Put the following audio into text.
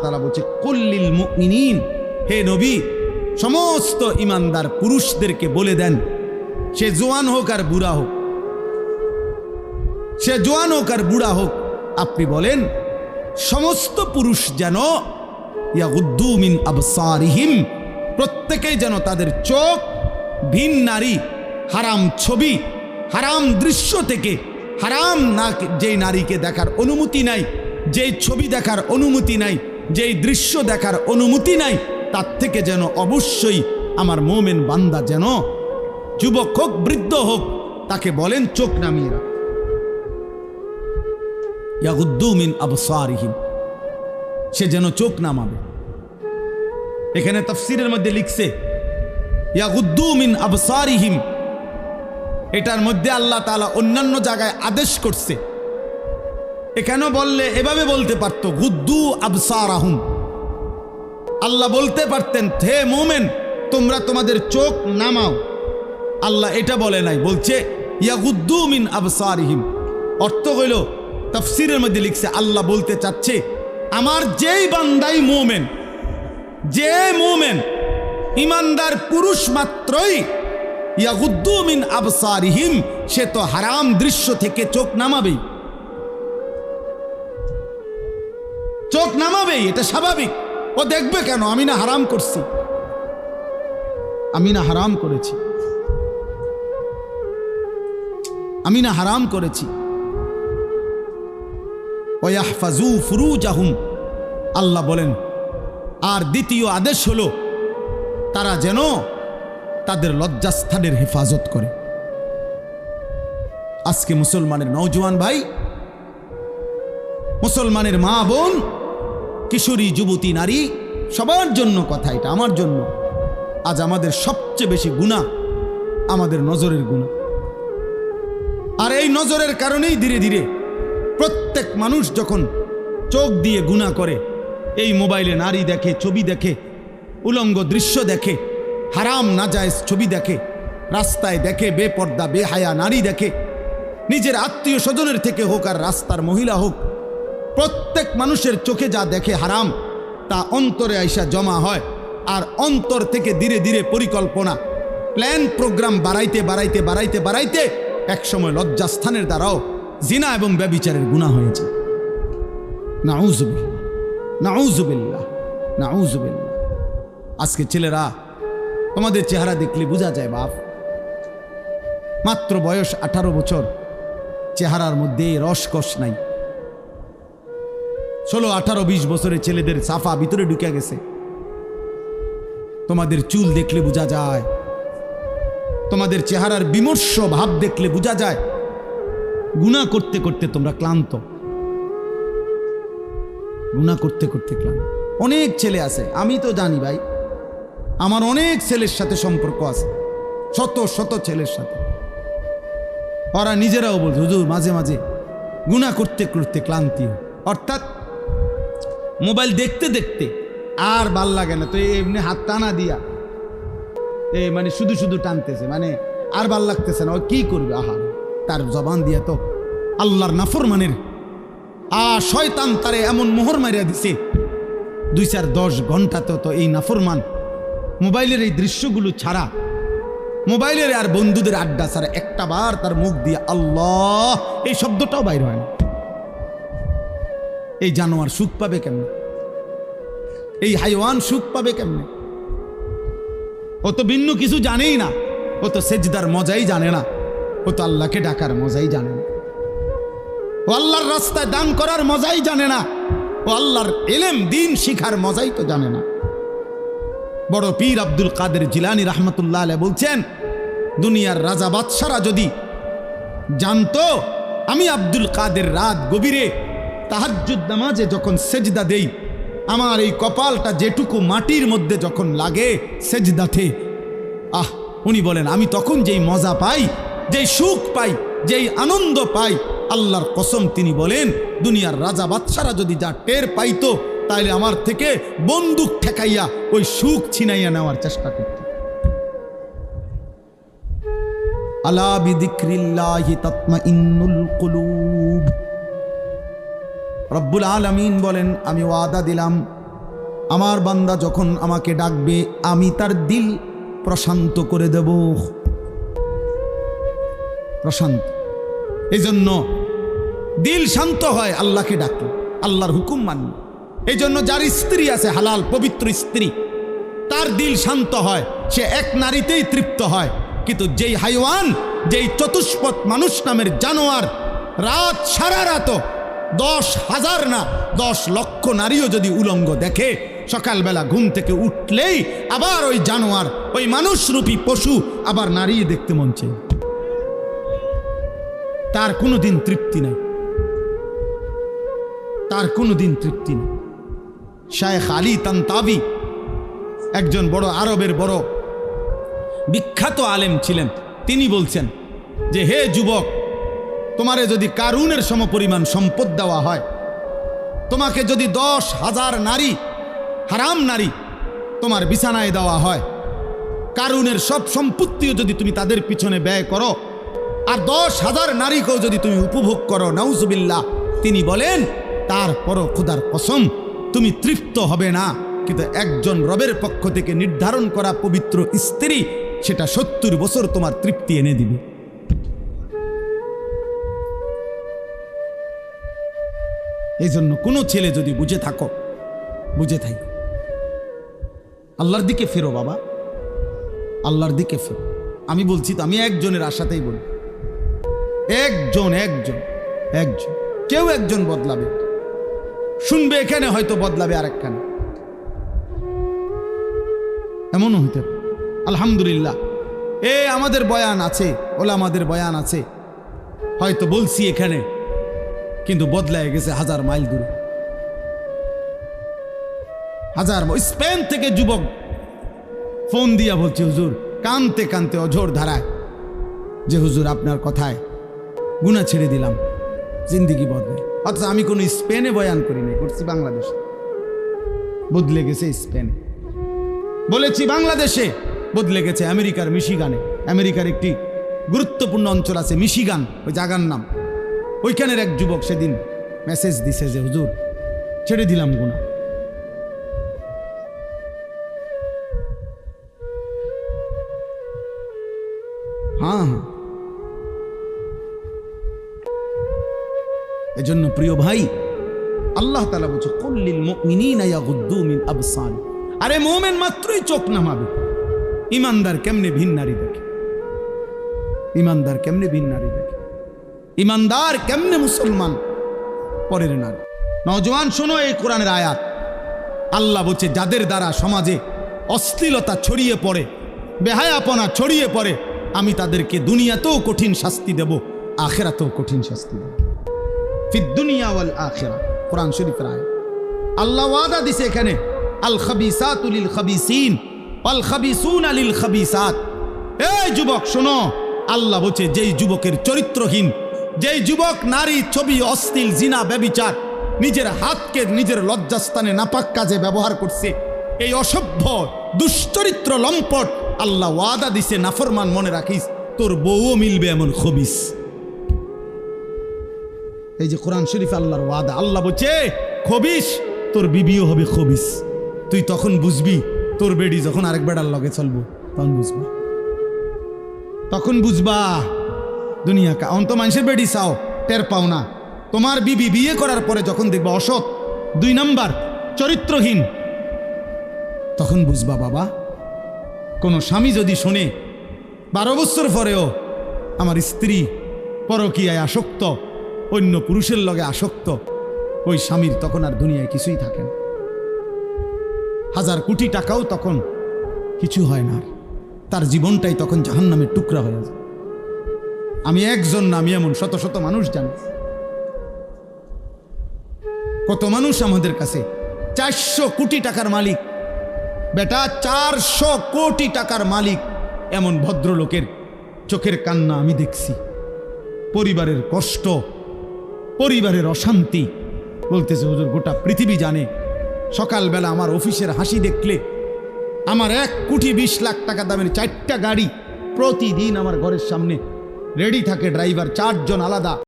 তাআলা বলছে কুল্লিল মুমিনিন, হে নবী সমস্ত ইমানদার পুরুষদেরকে বলে দেন, সে জওয়ান হোক আর বুড়া হোক, সে জওয়ান হোক আর বুড়া হোক, আপনি বলেন সমস্ত পুরুষ যেন ইয়াগুদ্দু মিন আবসারিহিম, প্রত্যেকেই যেন তাদের চোখ ভিন নারী, হারাম ছবি, হারাম দৃশ্য থেকে, হারাম না যেই নারীকে দেখার অনুমতি নাই, যেই ছবি দেখার অনুমতি নাই, যেই দৃশ্য দেখার অনুমতি নাই, তার থেকে যেন অবশ্যই আমার মোমেন বান্দা যেন যুবক হোক বৃদ্ধ হোক তাকে বলেন চোখ নামিয়ে রাখ। ইয়াগুদ্দু মিন আবসারিহিম, সে যেন চোখ নামাবে। এখানে তাফসীরের মধ্যে লিখছে ইয়াগুদ্দু মিন আবসারিহিম, এটার মধ্যে আল্লাহ তাআলা অন্যান্য জায়গায় আদেশ করছে। এখানে বললে এভাবে বলতে পারত গুদ্দু আবসারাহুম, আল্লাহ বলতে পারতেন হে মুমিন তোমরা তোমাদের চোখ নামাও, আল্লাহ এটা বলে নাই, বলছে ইয়াগুদ্দু মিন আবসারিহিম। অর্থ হইল তাফসীরের মধ্যে লিখছে আল্লাহ বলতে চাচ্ছে আমার যেই বান্দাই মুমিন, যে মুমিন ইমানদার পুরুষ মাত্রই ইয়াগুদ্দু মিন আবসারিহিম, সে তো হারাম দৃশ্য থেকে চোখ নামাবেই, চোখ নামাবেই, এটা স্বাভাবিক। ও দেখবে কেন? আমি না হারাম করছি, আমি না হারাম করেছি, আমি না হারাম করেছি। ওয়াহফাজু ফুরুজাহুম, আল্লাহ বলেন আর দ্বিতীয় আদেশ হলো তারা যেন তাদের লজ্জাস্থানের হেফাজত করে। আজকে মুসলমানের নওজোয়ান ভাই, মুসলমানের মা বোন, কিশোরী যুবতী নারী, সবার জন্য কথা, এটা আমার জন্য। আজ আমাদের সবচেয়ে বেশি গুনাহ আমাদের নজরের গুনাহ, আর এই নজরের কারণেই ধীরে ধীরে প্রত্যেক মানুষ যখন চোখ দিয়ে গুনাহ করে, এই মোবাইলে নারী দেখে, ছবি দেখে, উলঙ্গ দৃশ্য দেখে, হারাম নাজায়েজ ছবি দেখে, রাস্তায় দেখে বেপর্দা বেহায়া নারী দেখে, নিজের আত্মীয় স্বজনের থেকে হোক আর রাস্তার মহিলা হোক, প্রত্যেক মানুষের চোখে যা দেখে হারাম, তা অন্তরে আইসা জমা হয়। আর অন্তর থেকে ধীরে ধীরে পরিকল্পনা, প্ল্যান, প্রোগ্রাম বাড়াইতে বাড়াইতে বাড়াইতে বাড়াইতে একসময় লজ্জাস্থানের দ্বারাও জিনা এবং ব্যভিচারের গুনাহ হয়েছে। নাউযুবিল্লাহ, নাউযুবিল্লাহ, নাউযুবিল্লাহ। আজকে ছেলেরা তোমাদের চেহারা দেখলে বোঝা যায় বাপ, মাত্র বয়স 18 বছর, চেহারার মধ্যে রসকস নাই। 16, 18, 20 বছরের ছেলেদের সাফা ভিতরে ঢুকে গেছে। তোমাদের চুল দেখলে বোঝা যায়, তোমাদের চেহারার বিমর্ষ ভাব দেখলে বোঝা যায় গুনাহ করতে করতে তোমরা ক্লান্ত, গুনাহ করতে করতে ক্লান্ত। অনেক ছেলে আছে, আমি তো জানি ভাই, আমার অনেক ছেলের সাথে সম্পর্ক আছে, শত শত ছেলের সাথে। ওরা নিজেরাও বলছে হুজুর মাঝে মাঝে গুনাহ করতে করতে ক্লান্তি, অর্থাৎ মোবাইল দেখতে দেখতে আর ভাল লাগে না, তো এমনি হাত টানা দিয়া মানে শুধু শুধু টানতেছে, মানে আর ভাল লাগতেছে না, ও কি করবে? আহা, তার জবান দিয়া তো আল্লাহর নাফরমানের শয়তান তারে এমন মোহর মারিয়া দিছে, 2-4-10 ঘন্টা তো এই নাফরমান মোবাইলের এই দৃশ্যগুলো ছাড়া, মোবাইলের আর বন্ধুদের আড্ডা ছাড়া একটা বার তার মুখ দিয়ে আল্লাহ এই শব্দটাও বাইর হয় না। এই জানোয়ার সুখ পাবে কেমনে? এই হাইওয়ান সুখ পাবে কেমনে? ও তো ভিন্ন কিছু জানেই না, ও তো সেজদার মজাই জানে না, ও তো আল্লাহকে ডাকার মজাই জানে না, ও আল্লাহর রাস্তায় দান করার মজাই জানে না, ও আল্লাহর ইলম দ্বীন শিখার মজাই তো জানে না। বড় পীর আব্দুল কাদের জিলানী রাহমাতুল্লাহ আলাইহি বলছেন, দুনিয়ার রাজা বাদশারা যদি জানতো আমি আব্দুল কাদের রাত গভীরে তাহাজ্জুদ নামাজে যখন সেজদা দেই, আমার এই কপালটা যেটুকু মাটির মধ্যে যখন লাগে সেজদাতে, উনি বলেন আমি তখন যেই মজা পাই, যেই সুখ পাই, যেই আনন্দ পাই, আল্লাহর কসম তিনি বলেন দুনিয়ার রাজা বাদশারা যদি যা টের পাইতো, তাইলে আমার থেকে বন্দুক ঠেকাইয়া ওই সুখ ছিনাইয়া নেওয়ার চেষ্টা করত। আলা বিযিকরিল্লাহি তাতমাইন্নুল কুলুব। রব্বুল আলামিন বলেন আমি ওয়াদা দিলাম আমার বান্দা যখন আমাকে ডাকবে আমি তার দিল প্রশান্ত করে দেব, প্রশান্ত। এই জন্য দিল শান্ত হয় আল্লাহকে ডাকলে, আল্লাহর হুকুম মানলে। এই জন্য যার স্ত্রী আছে হালাল পবিত্র স্ত্রী, তার দিল শান্ত হয়, সে এক নারীতেই তৃপ্ত হয়। কিন্তু যেই হাইওয়ান, যেই চতুষ্পদ মানুষ নামের জানোয়ার রাত সারা রাত 10,000 না 10 লক্ষ নারীও যদি উলঙ্গ দেখে, সকালবেলা ঘুম থেকে উঠলেই আবার ওই জানোয়ার, ওই মানুষরূপী পশু আবার নারী দেখতে মন চায়। তার কোনোদিন তৃপ্তি নেই, তার কোনোদিন তৃপ্তি নেই। শায়েখ আলী তানতাবি একজন বড় আরবের বড় বিখ্যাত আলেম ছিলেন। তিনি বলছেন যে, হে যুবক, তোমারে যদি কারুনের সমপরিমাণ সম্পদ দেওয়া হয়, তোমাকে যদি 10,000 নারী, হারাম নারী তোমার বিছানায় দেওয়া হয়, কারুনের সব সম্পত্তিও যদি তুমি তাদের পিছনে ব্যয় করো, আর 10,000 নারীকেও যদি তুমি উপভোগ করো, নাউজুবিল্লাহ, তিনি বলেন তারপরও খোদার কসম তুমি তৃপ্ত হবে না। কিন্তু একজন রবের পক্ষ থেকে নির্ধারণ করা পবিত্র স্ত্রী, সেটা 70 বছর তোমার তৃপ্তি এনে দিবে। এই জন্য কোনো ছেলে যদি বুঝে থাকো, বুঝে থাকো, আল্লাহর দিকে ফেরো বাবা, আল্লাহর দিকে ফেরো। আমি বলছি তো, আমি একজনের আশাতেই বলি, একজন কেউ একজন বদলাবে, শুনবে এখানে, হয়তো বদলাবে আরেকখানে, এমনও হইতে পারে। আলহামদুলিল্লাহ, আমাদের বয়ান আছে, ওলামাদের বয়ান আছে, হয়তো বলছি এখানে, কিন্তু বদলায় গেছে 1000 মাইল দূরে। 1000 স্পেন থেকে যুবক ফোন দিয়া বলছে, হুজুর, কানতে কানতে অঝোর ধারায়, যে হুজুর আপনার কথায় গুনাহ ছেড়ে দিলাম, জিন্দিগি বদলে। অথচ আমি কোনো স্পেনে বয়ান করি নাই, করছি বাংলাদেশে। বদলে গেছে স্পেনে, বলেছি বাংলাদেশে, বদলে গেছে আমেরিকার মিশিগানে। আমেরিকার একটি গুরুত্বপূর্ণ অঞ্চল আছে মিশিগান, ওই জায়গার নাম। ওইখানের এক যুবক সেদিন মেসেজ দিছে যে, হুজুর ছেড়ে দিলাম গুনাহ। হ্যাঁ, এজন্য প্রিয় ভাই, আল্লাহ তাআলা বলছে, কুল্লিল মুমিনিনা ইয়াগুদ্দু মিন আবসারিহিম। আরে মুমিন মাত্রই চোখ নামাবে। ইমানদার কেমনে ভিন নারী দেখে, ইমানদার কেমনে ভিন নারী দেখে, ইমানদার কেমনে মুসলমান পরের নারী। নওজওয়ান শোনো এই কোরআনের আয়াত। আল্লাহ বলছে, যাদের দ্বারা সমাজে অশ্লীলতা ছড়িয়ে পড়ে, বেহায়াপনা ছড়িয়ে পড়ে, আমি তাদেরকে দুনিয়াতেও কঠিন শাস্তি দেব, আখিরাতেও কঠিন শাস্তি দেব। ফিদ দুনিয়া ওয়াল আখিরা, কোরআন শরীফের আয়াত। আল্লাহ ওয়াদা দিছে এখানে, আল খাবিসাতু লিল খাবিসিন ওয়াল খাবিসুনা লিল খাবিসাত। এই যুবক শোনো, আল্লাহ বলছে, যেই যুবকের চরিত্রহীন, যেই যুবক নারী, ছবি, অশ্লীল, জিনা, ব্যভিচার, নিজের হাতকে নিজের লজ্জাস্থানে নাপাক কাজে ব্যবহার করছে, এই অসভ্য দুশ্চরিত্র লম্পট, আল্লাহ ওয়াদা দিছে, নাফরমান, মনে রাখিস তোর বউও মিলবে এমন খবিস। এই যে কোরআন শরীফ আল্লাহর ওয়াদা। আল্লাহ বলছে, খবিস, তোর বিবিও হবে খবিস। তুই তখন বুঝবি, তোর বেডি যখন আরেক বেড়ার লগে চলবো, তখন বুঝবা, তখন বুঝবা দুনিয়া কা। অন্ত মানুষের বেডি চাও, টের পাও না। তোমার বিবি বিয়ে করার পরে যখন দেখবা অসৎ, 2 নাম্বার, চরিত্রহীন, তখন বুঝবা বাবা। কোন স্বামী যদি শোনে 12 বছর পরেও আমার স্ত্রী পরকীয়ায় আসক্ত, অন্য পুরুষের লগে আসক্ত, ওই স্বামীর তখন আর দুনিয়ায় কিছুই থাকে না। 1000 কোটি টাকাও তখন কিছু হয় না, তার জীবনটাই তখন জাহান্নামের টুকরা হয়ে যায়। আমি একজন না, আমি এমন শত শত মানুষ জানি। কত মানুষ আমাদের কাছে 400 কোটি টাকার মালিক, বেটা 400 কোটি টাকার মালিক, এমন ভদ্রলোকের চোখের কান্না আমি দেখছি। পরিবারের কষ্ট, পরিবারের অশান্তি, বলতেছে হুজুর গোটা পৃথিবী জানে, সকালবেলা আমার অফিসের হাসি দেখলে, আমার 1 কোটি 20 লাখ টাকা দামের 4টা গাড়ি প্রতিদিন আমার ঘরের সামনে রেডি থাকে, ড্রাইভার 4 জন আলাদা।